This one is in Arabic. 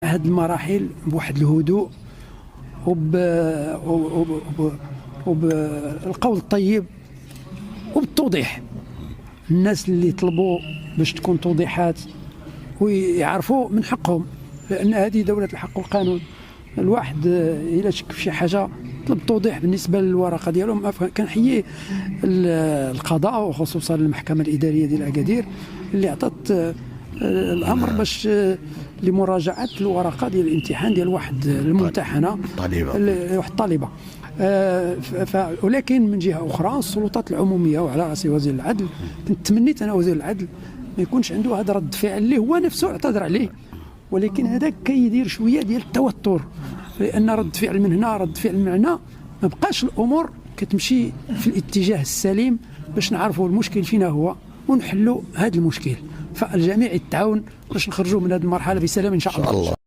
هذه المراحل بواحد الهدوء وبالقول الطيب وبالتوضيح. الناس اللي طلبوا باش تكون توضيحات ويعرفوا من حقهم، لأن هذه دولة الحق والقانون. الواحد إلا شك في شي حاجة طلب توضيح بالنسبة للورقة ديالهم. كنحيي القضاء وخصوصا المحكمة الإدارية ديال أكادير اللي عطات الأمر باش لمراجعة الورقة ديال الامتحان ديال واحد الممتحنة واحد الطالبة. ولكن من جهة أخرى السلطات العمومية وعلى رأس وزير العدل، كنت تمنيت أنا وزير العدل ما يكونش عنده هذا رد فعل اللي هو نفسه اعتذر عليه، ولكن هذاك كيدير شوية ديال التوتر، لأن رد فعل من هنا رد فعل من هنا ما بقاش الأمور كتمشي في الاتجاه السليم باش نعرفوا المشكل فينا هو ونحلوا هذا المشكل. فالجميع يتعاون باش نخرجوا من هذه المرحلة بسلام إن شاء الله.